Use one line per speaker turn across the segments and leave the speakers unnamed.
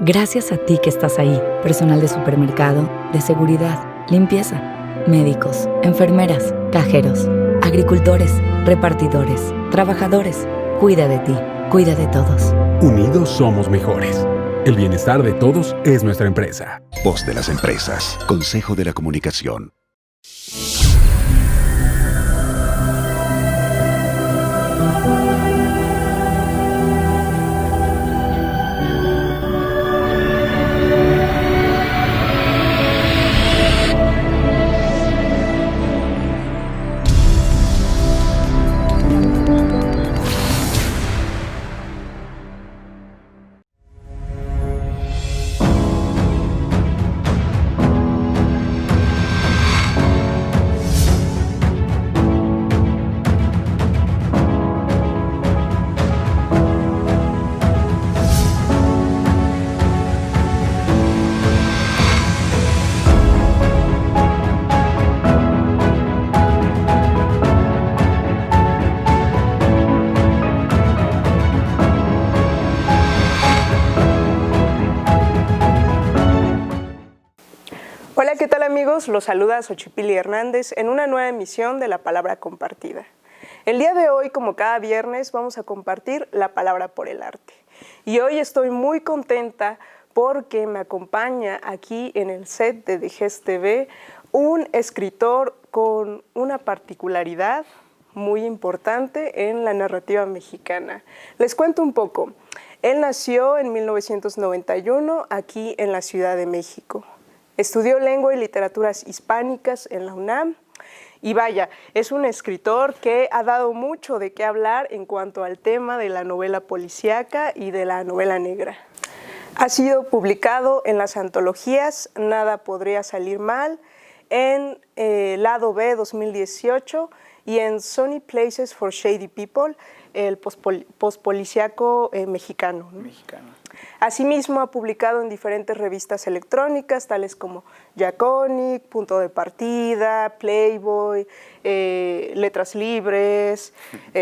Gracias a ti que estás ahí, personal de supermercado, de seguridad, limpieza, médicos, enfermeras, cajeros, agricultores, repartidores, trabajadores. Cuida de ti, cuida de todos.
Unidos somos mejores. El bienestar de todos es nuestra empresa.
Voz de las empresas. Consejo de la Comunicación.
Hola, ¿qué tal amigos? Los saluda Xochipilli Hernández en una nueva emisión de La Palabra Compartida. El día de hoy, como cada viernes, vamos a compartir la palabra por el arte. Y hoy estoy muy contenta porque me acompaña aquí en el set de Digest TV un escritor con una particularidad muy importante en la narrativa mexicana. Les cuento un poco. Él nació en 1991 aquí en la Ciudad de México. Estudió lengua y literaturas hispánicas en la UNAM y vaya, es un escritor que ha dado mucho de qué hablar en cuanto al tema de la novela policíaca y de la novela negra. Ha sido publicado en las antologías Nada podría salir mal, en Lado B 2018 y en Sunny Places for Shady People, el pospoliciaco mexicano, ¿no? Asimismo, ha publicado en diferentes revistas electrónicas, tales como Yaconic, Punto de Partida, Playboy, Letras Libres,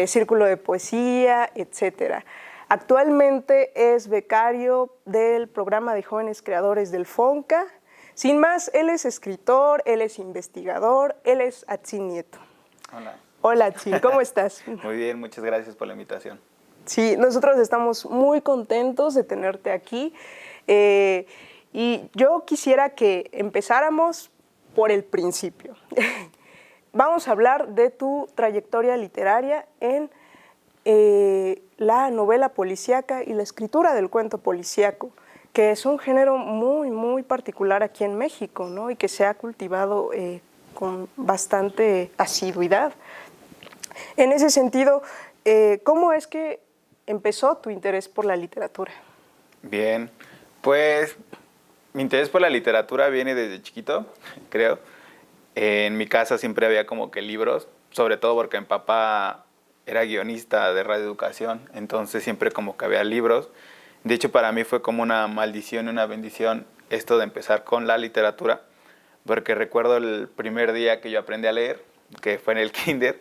Círculo de Poesía, etc. Actualmente es becario del programa de jóvenes creadores del FONCA. Sin más, él es escritor, él es investigador, él es Atzin Nieto.
Hola.
Hola, Atzin, ¿cómo estás?
Muy bien, muchas gracias por la invitación.
Sí, nosotros estamos muy contentos de tenerte aquí y yo quisiera que empezáramos por el principio. Vamos a hablar de tu trayectoria literaria en la novela policíaca y la escritura del cuento policíaco, que es un género muy particular aquí en México, ¿no? Y que se ha cultivado con bastante asiduidad. En ese sentido, ¿cómo es que empezó tu interés por la literatura?
Bien, pues mi interés por la literatura viene desde chiquito, creo. En mi casa siempre había como que libros, sobre todo porque mi papá era guionista de radioeducación, entonces siempre como que había libros. De hecho, para mí fue como una maldición y una bendición esto de empezar con la literatura, porque recuerdo el primer día que yo aprendí a leer, que fue en el kinder,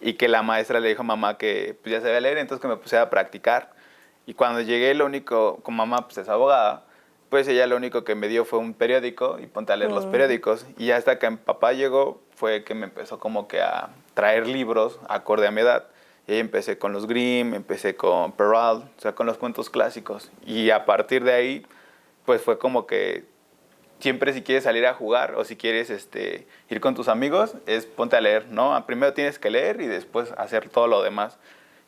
y que la maestra le dijo a mamá que pues, ya sabía leer, entonces que me puse a practicar. Y cuando llegué, lo único, con mamá pues es abogada, pues ella lo único que me dio fue un periódico y ponte a leer los periódicos. Y hasta que mi papá llegó, fue que me empezó como que a traer libros acorde a mi edad. Y ahí empecé con los Grimm, empecé con Perrault, o sea, con los cuentos clásicos. Y a partir de ahí, pues fue como que siempre si quieres salir a jugar o si quieres ir con tus amigos, es ponte a leer, ¿no? Primero tienes que leer y después hacer todo lo demás.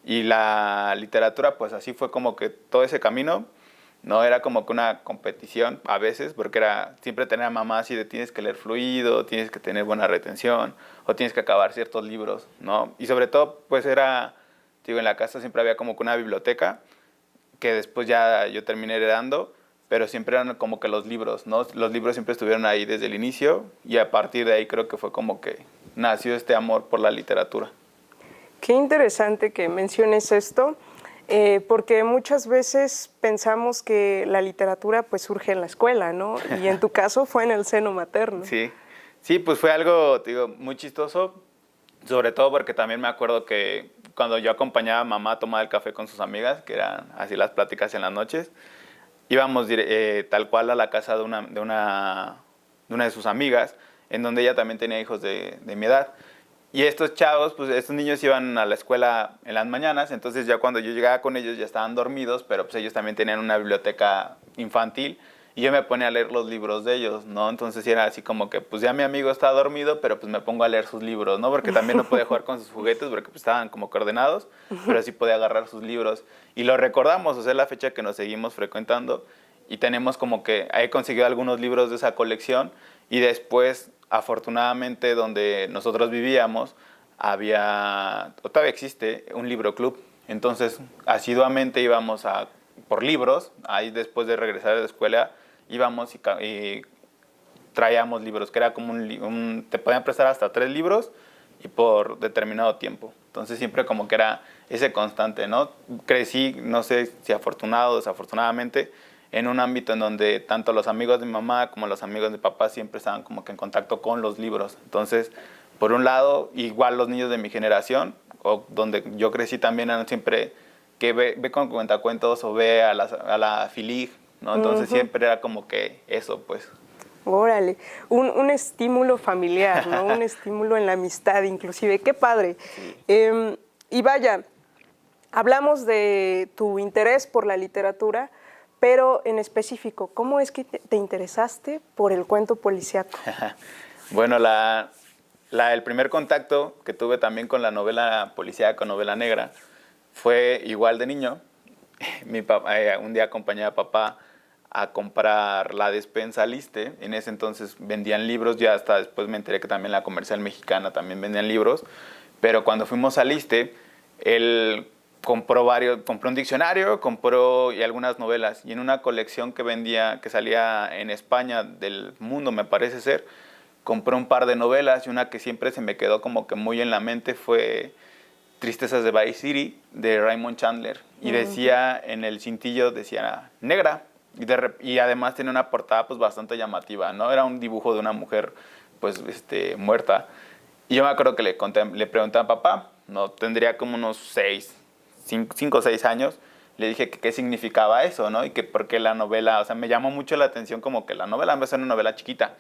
Y la literatura, pues así fue como que todo ese camino, no era como que una competición a veces, porque era siempre tener a mamá así de tienes que leer fluido, tienes que tener buena retención o tienes que acabar ciertos libros, ¿no? Y sobre todo, pues era, digo, en la casa siempre había como que una biblioteca que después ya yo terminé heredando, pero siempre eran como que los libros, ¿no? Los libros siempre estuvieron ahí desde el inicio y a partir de ahí creo que fue como que nació este amor por la literatura.
Qué interesante que menciones esto, porque muchas veces pensamos que la literatura pues surge en la escuela, ¿no? Y en tu caso fue en el seno materno.
Sí, pues fue algo, digo, muy chistoso, sobre todo porque también me acuerdo que cuando yo acompañaba a mamá a tomar el café con sus amigas, que eran así las pláticas en las noches, íbamos tal cual a la casa de una de sus amigas, en donde ella también tenía hijos de mi edad. Y estos chavos, pues estos niños iban a la escuela en las mañanas, entonces ya cuando yo llegaba con ellos ya estaban dormidos, pero pues ellos también tenían una biblioteca infantil y yo me ponía a leer los libros de ellos, ¿no? Entonces era así como que pues ya mi amigo estaba dormido, pero pues me pongo a leer sus libros, ¿no? Porque también no podía jugar con sus juguetes porque pues estaban como coordenados, pero sí podía agarrar sus libros. Y lo recordamos, o sea, la fecha que nos seguimos frecuentando y tenemos como que he conseguido algunos libros de esa colección y después, afortunadamente, donde nosotros vivíamos, todavía existe un libro club. Entonces, asiduamente íbamos por libros. Ahí después de regresar de la escuela, íbamos y traíamos libros, que era como te podían prestar hasta 3 libros y por determinado tiempo. Entonces, siempre como que era ese constante, ¿no? Crecí, no sé si afortunado o desafortunadamente, en un ámbito en donde tanto los amigos de mi mamá como los amigos de mi papá siempre estaban como que en contacto con los libros. Entonces, por un lado, igual los niños de mi generación, o donde yo crecí también, eran siempre que ve con cuentacuentos o ve a la Filig, ¿no? Entonces siempre era como que eso, pues.
Órale, un estímulo familiar, ¿no? Un estímulo en la amistad inclusive. ¡Qué padre! Sí. Y vaya, hablamos de tu interés por la literatura, pero en específico, ¿cómo es que te interesaste por el cuento policíaco?
Bueno, el primer contacto que tuve también con la novela policíaca, novela negra, fue igual de niño. Mi papá, un día acompañé a papá a comprar la despensa Aliste. En ese entonces vendían libros, ya hasta después me enteré que también la Comercial Mexicana también vendían libros. Pero cuando fuimos a Aliste, él compró un diccionario, y algunas novelas. Y en una colección que salía en España del Mundo, me parece ser, compró un par de novelas y una que siempre se me quedó como que muy en la mente fue Tristezas de Vice City, de Raymond Chandler. Y decía, en el cintillo decía negra. Y además tenía una portada pues bastante llamativa, ¿no? Era un dibujo de una mujer pues muerta. Y yo me acuerdo que le pregunté a papá, ¿no? Tendría como unos 5 o 6 años, le dije que qué significaba eso, ¿no? Y que por qué la novela, o sea, me llamó mucho la atención como que la novela va a ser una novela chiquita.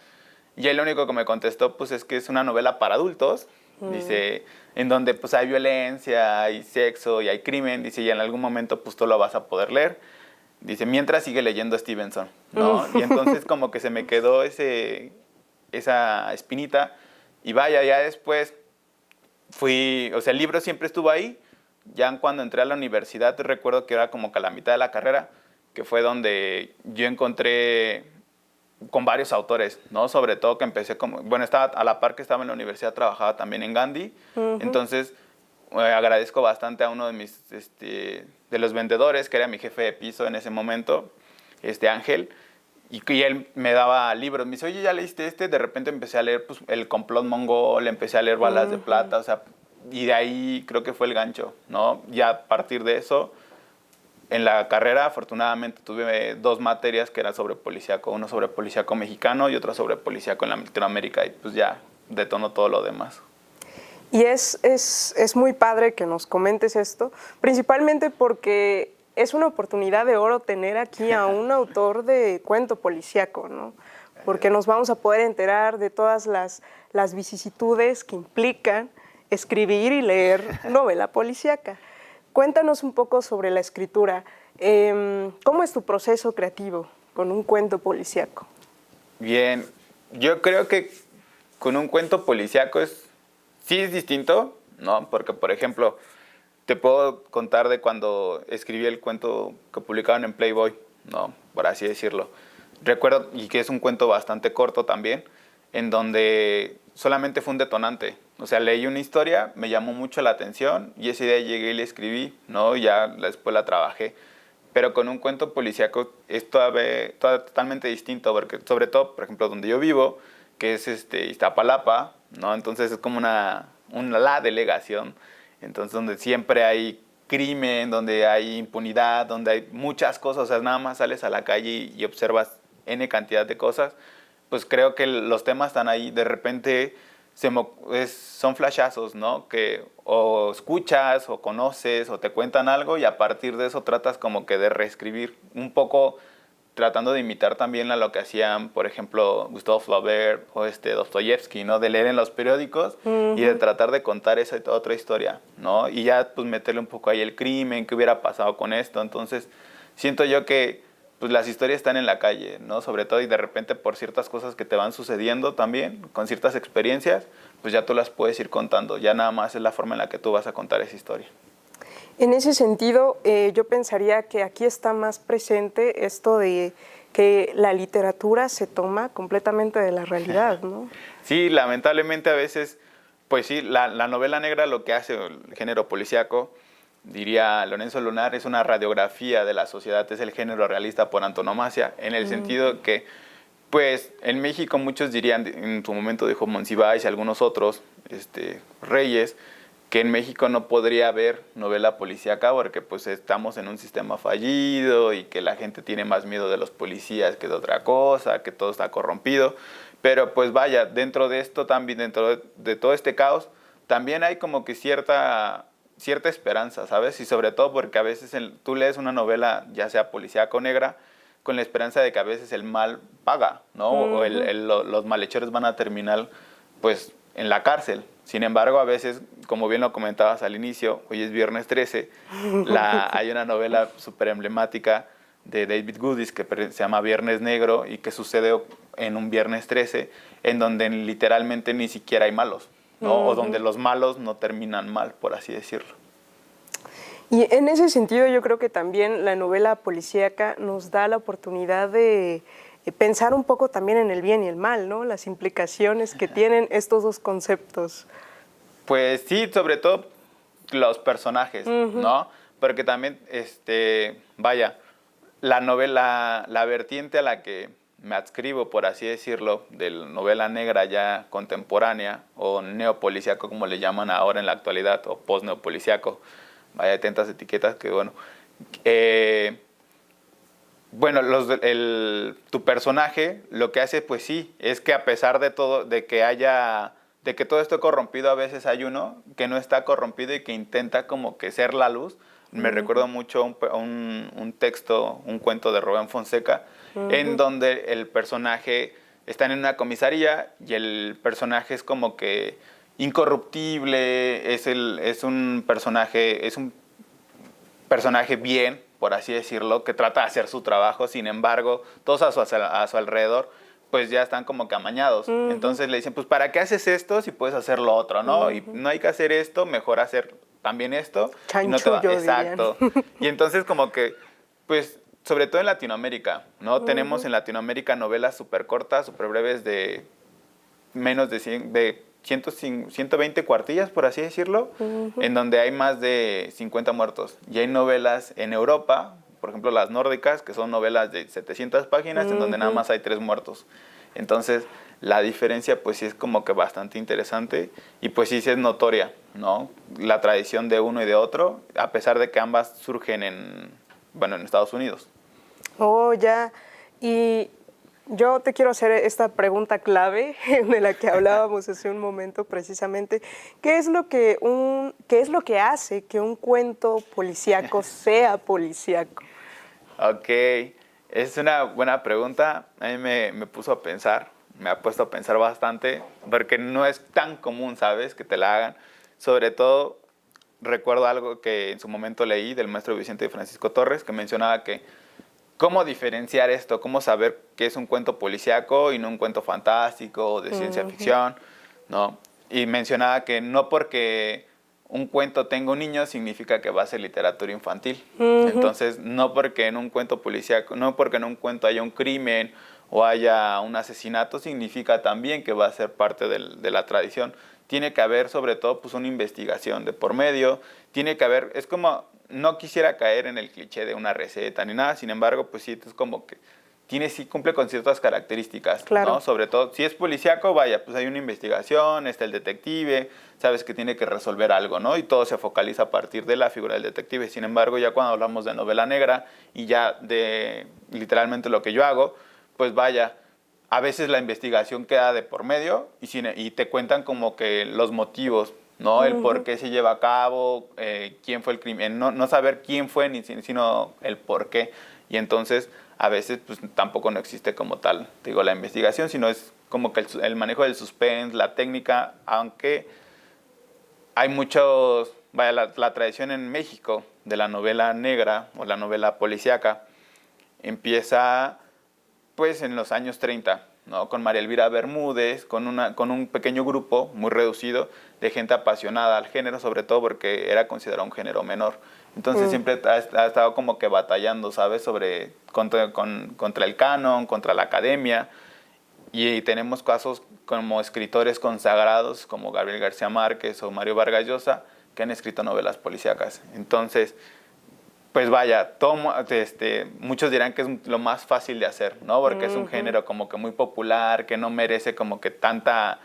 Y él lo único que me contestó, pues es que es una novela para adultos, dice, en donde pues hay violencia, hay sexo y hay crimen, dice, y en algún momento pues tú lo vas a poder leer. Dice, mientras sigue leyendo Stevenson, ¿no? Y entonces como que se me quedó esa espinita. Y vaya, ya después o sea, el libro siempre estuvo ahí. Ya cuando entré a la universidad, recuerdo que era como que a la mitad de la carrera, que fue donde yo encontré con varios autores, ¿no? Sobre todo que empecé estaba a la par que estaba en la universidad, trabajaba también en Gandhi. Entonces, agradezco bastante a uno de los vendedores, que era mi jefe de piso en ese momento, Ángel, y él me daba libros. Me dice, oye, ¿ya leíste este? De repente empecé a leer pues, El complot mongol, empecé a leer Balas de plata, o sea, y de ahí creo que fue el gancho, ¿no? Ya a partir de eso, en la carrera, afortunadamente, tuve 2 materias que eran sobre policíaco, uno sobre policíaco mexicano y otro sobre policíaco en Latinoamérica, y pues ya detonó todo lo demás.
Y es muy padre que nos comentes esto, principalmente porque es una oportunidad de oro tener aquí a un autor de cuento policíaco, ¿no? Porque nos vamos a poder enterar de todas las vicisitudes que implican escribir y leer novela policíaca. Cuéntanos un poco sobre la escritura. ¿Cómo es tu proceso creativo con un cuento policíaco?
Bien, yo creo que con un cuento policíaco sí es distinto, ¿no? Porque, por ejemplo, te puedo contar de cuando escribí el cuento que publicaron en Playboy, ¿no? Por así decirlo. Recuerdo, y que es un cuento bastante corto también, en donde solamente fue un detonante. O sea, leí una historia, me llamó mucho la atención y esa idea llegué y la escribí, ¿no? Y ya después la trabajé. Pero con un cuento policíaco es totalmente distinto, porque sobre todo, por ejemplo, donde yo vivo, que es Iztapalapa, ¿no? Entonces es como la delegación, entonces donde siempre hay crimen, donde hay impunidad, donde hay muchas cosas, o sea, nada más sales a la calle y observas N cantidad de cosas, pues creo que los temas están ahí, de repente son flashazos, ¿no? Que o escuchas o conoces o te cuentan algo y a partir de eso tratas como que de reescribir un poco tratando de imitar también a lo que hacían, por ejemplo, Gustave Flaubert o Dostoyevsky, ¿no? De leer en los periódicos y de tratar de contar esa otra historia, ¿no? Y ya pues meterle un poco ahí el crimen, qué hubiera pasado con esto. Entonces, siento yo que pues las historias están en la calle, ¿no? Sobre todo y de repente por ciertas cosas que te van sucediendo también, con ciertas experiencias, pues ya tú las puedes ir contando. Ya nada más es la forma en la que tú vas a contar esa historia.
En ese sentido, yo pensaría que aquí está más presente esto de que la literatura se toma completamente de la realidad, ¿no?
Sí, lamentablemente a veces, pues sí, la novela negra lo que hace el género policíaco, diría Lorenzo Lunar, es una radiografía de la sociedad, es el género realista por antonomasia, en el sentido que, pues, en México muchos dirían, en su momento dijo Monsiváis y algunos otros, Reyes, que en México no podría haber novela policíaca porque pues estamos en un sistema fallido y que la gente tiene más miedo de los policías que de otra cosa, que todo está corrompido. Pero pues vaya, dentro de esto también, dentro de todo este caos, también hay como que cierta esperanza, ¿sabes? Y sobre todo porque a veces tú lees una novela, ya sea policíaca o negra, con la esperanza de que a veces el mal paga, ¿no? O los malhechores van a terminar, pues, en la cárcel. Sin embargo, a veces, como bien lo comentabas al inicio, hoy es viernes 13, hay una novela súper emblemática de David Goodis que se llama Viernes Negro y que sucede en un viernes 13, en donde literalmente ni siquiera hay malos, ¿no? O donde los malos no terminan mal, por así decirlo.
Y en ese sentido yo creo que también la novela policíaca nos da la oportunidad de pensar un poco también en el bien y el mal, ¿no? Las implicaciones que tienen estos dos conceptos.
Pues sí, sobre todo los personajes, ¿no? Porque también, vaya, la novela, la vertiente a la que me adscribo, por así decirlo, de la novela negra ya contemporánea o neopolicíaco, como le llaman ahora en la actualidad, o post-neopolicíaco, vaya, tantas etiquetas que, bueno, tu personaje lo que hace, pues sí, es que a pesar de todo, de que todo esté corrompido, a veces hay uno que no está corrompido y que intenta como que ser la luz. Me recuerdo mucho un texto, un cuento de Rubén Fonseca, en donde el personaje está en una comisaría y el personaje es como que incorruptible, es un personaje bien, por así decirlo, que trata de hacer su trabajo. Sin embargo, todos a su alrededor pues ya están como que amañados. Entonces le dicen, pues ¿para qué haces esto si puedes hacer lo otro, no? Y no hay que hacer esto, mejor hacer también esto.
Chanchullo,
exacto. Y entonces como que, pues, sobre todo en Latinoamérica, ¿no? Tenemos en Latinoamérica novelas súper cortas, súper breves de menos de 120 cuartillas, por así decirlo, en donde hay más de 50 muertos. Y hay novelas en Europa, por ejemplo, las nórdicas, que son novelas de 700 páginas, en donde nada más hay 3 muertos. Entonces, la diferencia, pues sí es como que bastante interesante y pues sí es notoria, ¿no? La tradición de uno y de otro, a pesar de que ambas surgen en Estados Unidos.
Oh, ya. Y yo te quiero hacer esta pregunta clave de la que hablábamos hace un momento precisamente. ¿Qué es lo que hace que un cuento policíaco sea policíaco?
Ok, es una buena pregunta. A mí me puso a pensar, me ha puesto a pensar bastante, porque no es tan común, ¿sabes?, que te la hagan. Sobre todo, recuerdo algo que en su momento leí del maestro Vicente Francisco Torres, que mencionaba que cómo diferenciar esto, cómo saber qué es un cuento policíaco y no un cuento fantástico o de ciencia ficción, ¿no? Y mencionaba que no porque un cuento tenga un niño significa que va a ser literatura infantil. Entonces, no porque en un cuento policíaco, no porque en un cuento haya un crimen o haya un asesinato, significa también que va a ser parte de la tradición. Tiene que haber, sobre todo, pues una investigación de por medio. Tiene que haber, es como, no quisiera caer en el cliché de una receta ni nada, sin embargo, pues sí, es como que sí cumple con ciertas características,
claro,
¿no? Sobre todo, si es policíaco, vaya, pues hay una investigación, está el detective, sabes que tiene que resolver algo, ¿no? Y todo se focaliza a partir de la figura del detective. Sin embargo, ya cuando hablamos de novela negra y ya de literalmente lo que yo hago, pues vaya, a veces la investigación queda de por medio y te cuentan como que los motivos, ¿no? El por qué se lleva a cabo, quién fue el crimen, no saber quién fue, sino el por qué. Y entonces a veces pues tampoco no existe como tal, te digo, la investigación, sino es como que el manejo del suspense, la técnica, aunque hay muchos, vaya, la tradición en México de la novela negra o la novela policíaca empieza pues en los años 30, ¿no? Con María Elvira Bermúdez, con un pequeño grupo muy reducido de gente apasionada al género, sobre todo porque era considerado un género menor. Entonces siempre ha estado como que batallando, ¿sabes? Contra el canon, contra la academia. Y tenemos casos como escritores consagrados como Gabriel García Márquez o Mario Vargas Llosa que han escrito novelas policíacas. Entonces, pues vaya, muchos dirán que es lo más fácil de hacer, ¿no? Porque es un género como que muy popular, que no merece como que tanta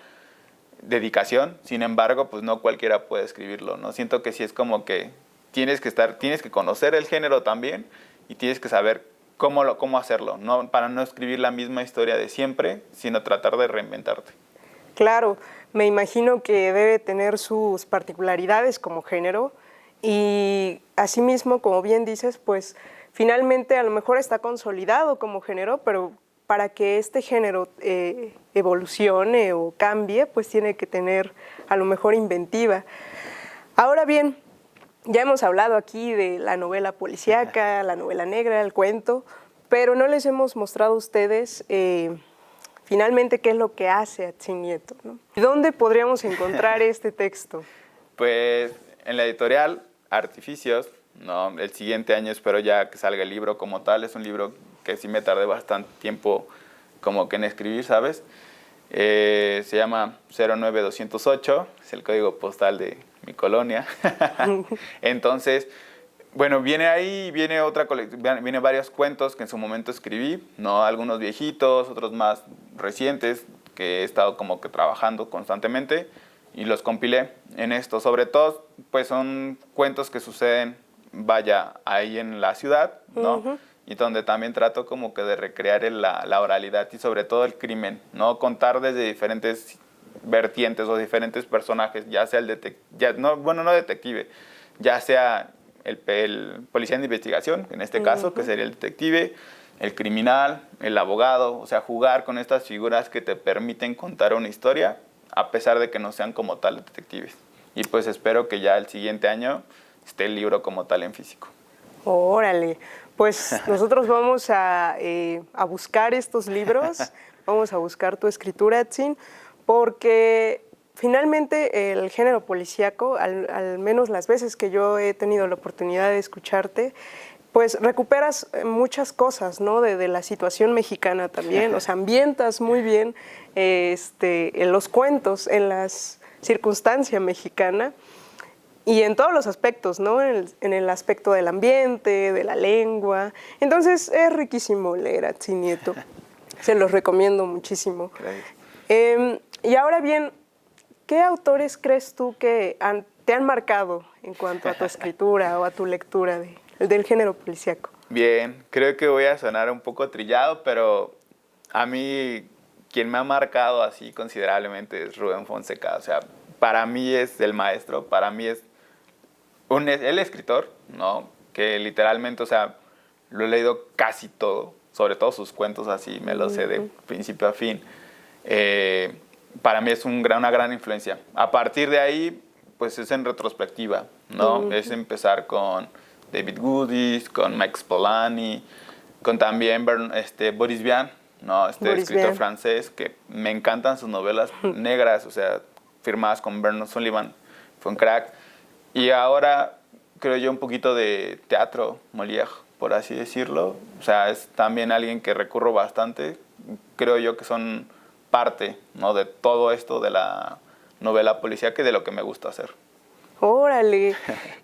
dedicación. Sin embargo, pues no cualquiera puede escribirlo, ¿no? Siento que sí es como que tienes que conocer el género también y tienes que saber cómo hacerlo, ¿no? Para no escribir la misma historia de siempre, sino tratar de reinventarte.
Claro, me imagino que debe tener sus particularidades como género y asimismo, como bien dices, pues finalmente a lo mejor está consolidado como género, pero para que este género evolucione o cambie, pues tiene que tener a lo mejor inventiva. Ahora bien, ya hemos hablado aquí de la novela policíaca, la novela negra, el cuento, pero no les hemos mostrado a ustedes finalmente qué es lo que hace Atzin Nieto, ¿no? ¿Dónde podríamos encontrar este texto?
Pues en la editorial Artificios, ¿no? El siguiente año espero ya que salga el libro como tal. Es un libro que sí me tardé bastante tiempo como que en escribir, ¿sabes? Se llama 09208, es el código postal de mi colonia. Entonces, bueno, viene otra colección, viene varios cuentos que en su momento escribí, ¿no? Algunos viejitos, otros más recientes, que he estado como que trabajando constantemente y los compilé en esto. Sobre todo, pues son cuentos que suceden, vaya, ahí en la ciudad, ¿no? Y donde también trato como que de recrear la oralidad y sobre todo el crimen, ¿no? Contar desde diferentes vertientes o diferentes personajes, ya sea no detective, ya sea el policía de investigación, en este caso, que sería el detective, el criminal, el abogado, o sea, jugar con estas figuras que te permiten contar una historia, a pesar de que no sean como tal detectives. Y pues espero que ya el siguiente año esté el libro como tal en físico.
Órale, pues nosotros vamos a buscar estos libros, vamos a buscar tu escritura, Atzin, porque finalmente el género policíaco, al menos las veces que yo he tenido la oportunidad de escucharte, pues recuperas muchas cosas, ¿no? De la situación mexicana también, o sea, ambientas muy bien en los cuentos, en la circunstancia mexicana y en todos los aspectos, ¿no? En el aspecto del ambiente, de la lengua. Entonces es riquísimo leer a Atzin Nieto, se los recomiendo muchísimo. Y ahora bien, ¿qué autores crees tú que te han marcado en cuanto a tu escritura o a tu lectura del género policíaco?
Bien, creo que voy a sonar un poco trillado, pero a mí quien me ha marcado así considerablemente es Rubén Fonseca. O sea, para mí es el maestro, para mí es el escritor, ¿no? Que literalmente, o sea, lo he leído casi todo, sobre todo sus cuentos así, me los sé de principio a fin. Para mí es una gran influencia. A partir de ahí, pues es en retrospectiva, ¿no? Es empezar con David Goodis, con Max Polanyi, con también Boris Vian, ¿no? Escritor francés, que me encantan sus novelas negras, o sea, firmadas con Bernard Sullivan, fue un crack. Y ahora creo yo un poquito de teatro, Molière, por así decirlo. O sea, es también alguien que recurro bastante. Creo yo que son parte, ¿no? De todo esto de la novela policíaca y de lo que me gusta hacer.
Órale.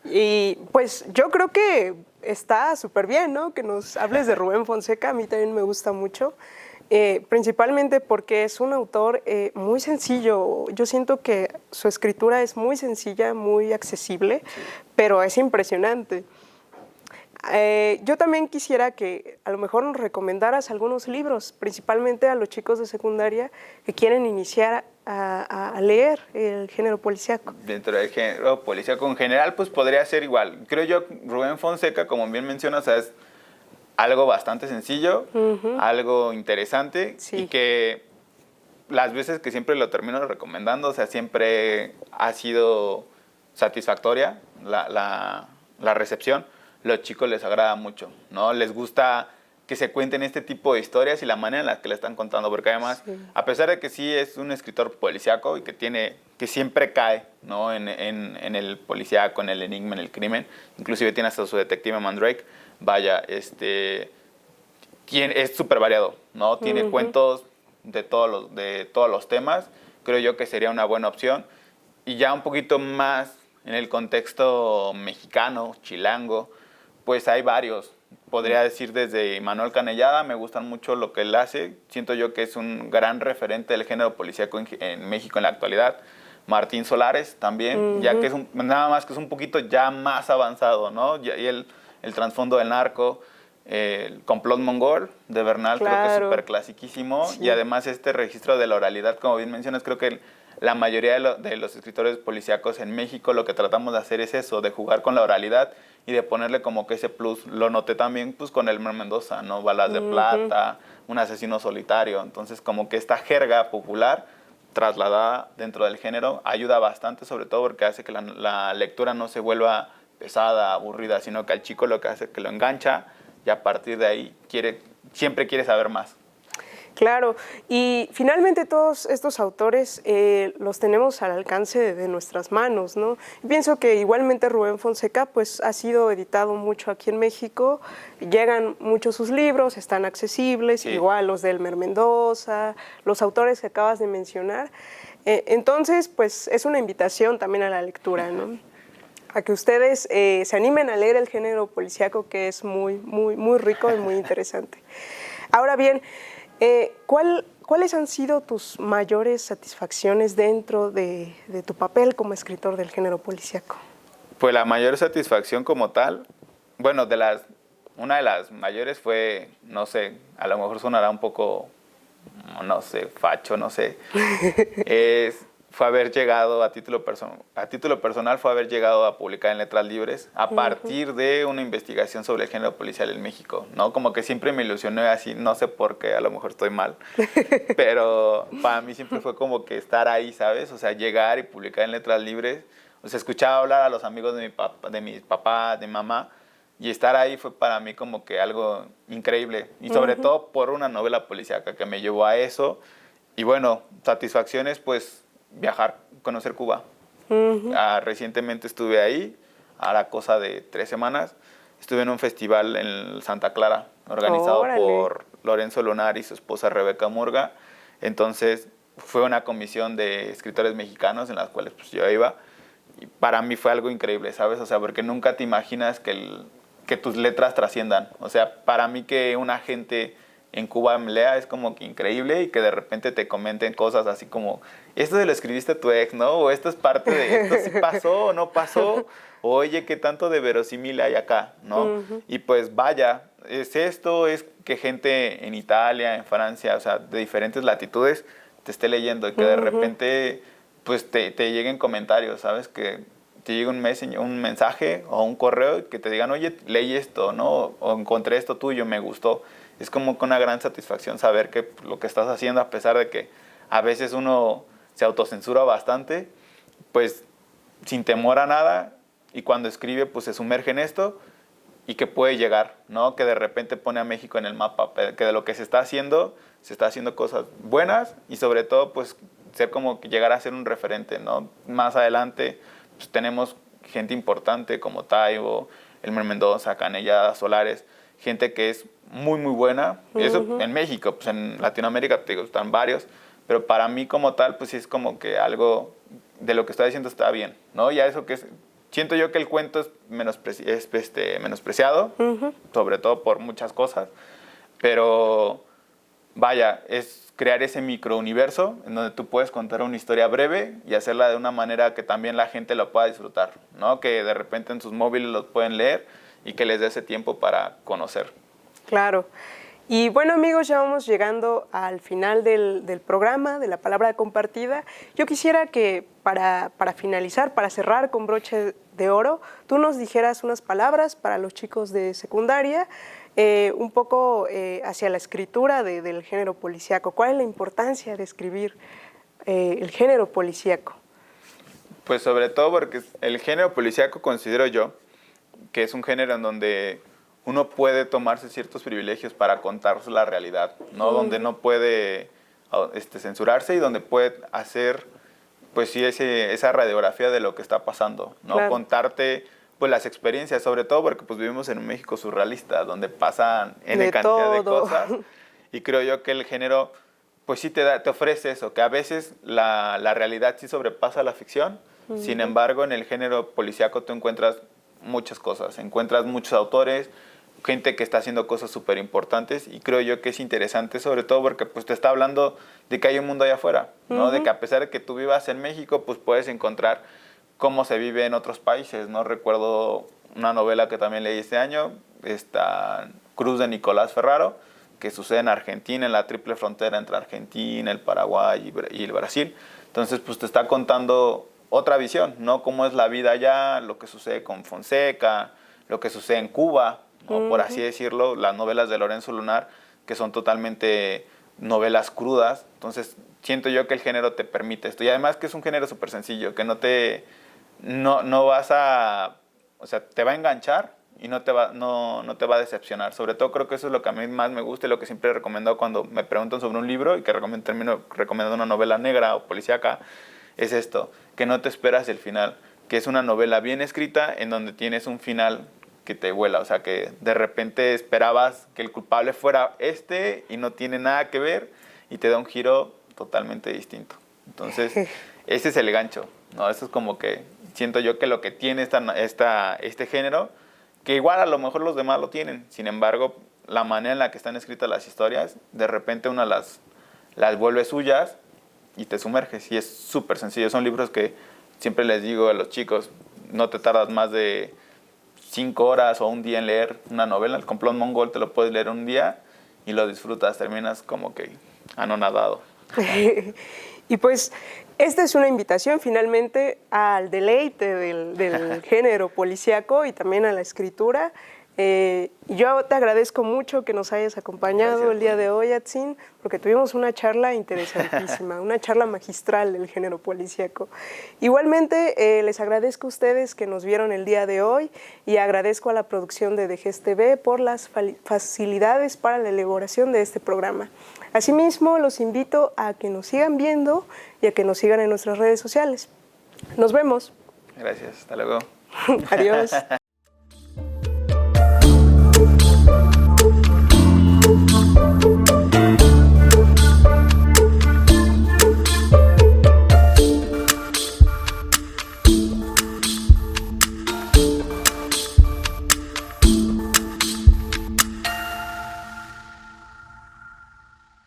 Y pues yo creo que está súper bien, ¿no? Que nos hables de Rubén Fonseca, a mí también me gusta mucho. Principalmente porque es un autor muy sencillo. Yo siento que su escritura es muy sencilla, muy accesible, pero es impresionante. Yo también quisiera que a lo mejor nos recomendaras algunos libros, principalmente a los chicos de secundaria que quieren iniciar a leer el género policíaco.
Dentro del género policíaco en general, pues podría ser igual. Creo yo, Rubén Fonseca, como bien mencionas, es algo bastante sencillo, algo interesante y que las veces que siempre lo termino recomendando, o sea, siempre ha sido satisfactoria la recepción. Los chicos les agrada mucho, ¿no? Les gusta que se cuenten este tipo de historias y la manera en la que le están contando, porque además, a pesar de que sí es un escritor policíaco y que siempre cae, ¿no? en el policíaco, en el enigma, en el crimen, inclusive tiene hasta su detective Mandrake, vaya, es súper variado, ¿no? Tiene cuentos de todos los temas, creo yo que sería una buena opción, y ya un poquito más en el contexto mexicano, chilango, pues hay varios. Podría decir desde Manuel Canellada, me gustan mucho lo que él hace. Siento yo que es un gran referente del género policíaco en México en la actualidad. Martín Solares también, ya que nada más que es un poquito ya más avanzado, ¿no? Y el trasfondo del narco, el complot mongol de Bernal, creo que es súper clasiquísimo. Sí. Y además este registro de la oralidad, como bien mencionas, creo que la mayoría de los escritores policíacos en México lo que tratamos de hacer es eso, de jugar con la oralidad y de ponerle como que ese plus. Lo noté también pues con Elmer Mendoza, ¿no? Balas de plata, un asesino solitario. Entonces como que esta jerga popular trasladada dentro del género ayuda bastante, sobre todo porque hace que la lectura no se vuelva pesada, aburrida, sino que al chico lo que hace es que lo engancha y a partir de ahí siempre quiere saber más.
Claro, y finalmente todos estos autores los tenemos al alcance de nuestras manos, ¿no? Pienso que igualmente Rubén Fonseca pues ha sido editado mucho aquí en México, llegan muchos sus libros, están accesibles, sí. Igual los de Elmer Mendoza, los autores que acabas de mencionar. Entonces, pues es una invitación también a la lectura, ¿no? A que ustedes se animen a leer el género policíaco, que es muy, muy, muy rico y muy interesante. Ahora bien, ¿cuáles han sido tus mayores satisfacciones dentro de tu papel como escritor del género policíaco?
Pues la mayor satisfacción como tal, bueno, una de las mayores fue, no sé, a lo mejor sonará un poco, no sé, facho, no sé, fue haber llegado a título personal, fue haber llegado a publicar en Letras Libres a partir de una investigación sobre el género policial en México, ¿no? Como que siempre me ilusioné así, no sé por qué, a lo mejor estoy mal, pero para mí siempre fue como que estar ahí, ¿sabes? O sea, llegar y publicar en Letras Libres, o sea, escuchaba hablar a los amigos de mi papá, de mi mamá, y estar ahí fue para mí como que algo increíble, y sobre todo por una novela policíaca que me llevó a eso, y bueno, satisfacciones, pues, viajar, conocer Cuba. Recientemente estuve ahí, a la cosa de 3 semanas. Estuve en un festival en Santa Clara, organizado por Lorenzo Lunar y su esposa Rebeca Murga. Entonces, fue una comisión de escritores mexicanos en las cuales pues, yo iba. Y para mí fue algo increíble, ¿sabes? O sea, porque nunca te imaginas que tus letras trasciendan. O sea, para mí que una gente en Cuba me lea es como que increíble y que de repente te comenten cosas así como esto se lo escribiste a tu ex, ¿no? O esto es parte de esto, ¿sí pasó o no pasó? O, oye, ¿qué tanto de verosímil hay acá, no? Y pues vaya, es que gente en Italia, en Francia, o sea, de diferentes latitudes te esté leyendo y que de repente pues te lleguen comentarios, ¿sabes? Que te llegue un mensaje o un correo que te digan, oye, leí esto, ¿no? O encontré esto tuyo, me gustó. Es como que una gran satisfacción saber que lo que estás haciendo, a pesar de que a veces uno se autocensura bastante, pues sin temor a nada, y cuando escribe pues se sumerge en esto y que puede llegar, ¿no? Que de repente pone a México en el mapa, que de lo que se está haciendo cosas buenas y sobre todo pues ser como que llegar a ser un referente, ¿no? Más adelante pues tenemos gente importante como Taibo, Elmer Mendoza, Canellada, Solares, gente que es muy, muy buena. Eso en México, pues en Latinoamérica te digo, están varios, pero para mí como tal, pues sí es como que algo de lo que estoy diciendo está bien, ¿no? Ya eso que es, siento yo que el cuento es menospreciado, sobre todo por muchas cosas, pero vaya, es crear ese microuniverso en donde tú puedes contar una historia breve y hacerla de una manera que también la gente lo pueda disfrutar, ¿no? Que de repente en sus móviles lo pueden leer y que les dé ese tiempo para conocer.
Claro. Y bueno, amigos, ya vamos llegando al final del programa, de la palabra compartida. Yo quisiera que para finalizar, para cerrar con broche de oro, tú nos dijeras unas palabras para los chicos de secundaria un poco hacia la escritura del género policíaco. ¿Cuál es la importancia de escribir el género policíaco?
Pues sobre todo porque el género policíaco considero yo que es un género en donde uno puede tomarse ciertos privilegios para contar la realidad, ¿no? Donde no puede censurarse y donde puede hacer, pues sí, esa radiografía de lo que está pasando, ¿no?
Claro.
Contarte, pues, las experiencias, sobre todo porque pues vivimos en un México surrealista, donde pasan N cantidad de cosas, y creo yo que el género, pues sí te ofrece eso, que a veces la realidad sí sobrepasa la ficción. Sin embargo, en el género policíaco tú encuentras muchas cosas, encuentras muchos autores, gente que está haciendo cosas súper importantes, y creo yo que es interesante, sobre todo porque pues te está hablando de que hay un mundo allá afuera, ¿no? De que a pesar de que tú vivas en México, pues puedes encontrar cómo se vive en otros países, ¿no? Recuerdo una novela que también leí este año, Cruz, de Nicolás Ferraro, que sucede en Argentina, en la triple frontera entre Argentina, el Paraguay y el Brasil. Entonces, pues te está contando otra visión, ¿no? Cómo es la vida allá, lo que sucede con Fonseca, lo que sucede en Cuba, ¿no? Por así decirlo, las novelas de Lorenzo Lunar, que son totalmente novelas crudas. Entonces, siento yo que el género te permite esto. Y además que es un género súper sencillo, que no vas a... O sea, te va a enganchar y no te va a decepcionar. Sobre todo creo que eso es lo que a mí más me gusta y lo que siempre he recomendado cuando me preguntan sobre un libro y que termino recomendando una novela negra o policíaca, es esto, que no te esperas el final, que es una novela bien escrita en donde tienes un final que te vuela, o sea, que de repente esperabas que el culpable fuera y no tiene nada que ver y te da un giro totalmente distinto. Entonces, ese es el gancho, ¿no? Eso es como que siento yo que lo que tiene este género, que igual a lo mejor los demás lo tienen, sin embargo, la manera en la que están escritas las historias, de repente una las vuelve suyas y te sumerges, y es súper sencillo. Son libros que siempre les digo a los chicos, no te tardas más de 5 horas o un día en leer una novela. El Complot Mongol te lo puedes leer un día y lo disfrutas, terminas como que anonadado.
Y pues esta es una invitación finalmente al deleite del género policíaco y también a la escritura. Yo te agradezco mucho que nos hayas acompañado. Gracias, el día de hoy, Atzin, porque tuvimos una charla interesantísima, una charla magistral del género policíaco. Igualmente, les agradezco a ustedes que nos vieron el día de hoy y agradezco a la producción de DGES TV por las facilidades para la elaboración de este programa. Asimismo, los invito a que nos sigan viendo y a que nos sigan en nuestras redes sociales. Nos vemos.
Gracias, hasta luego.
Adiós.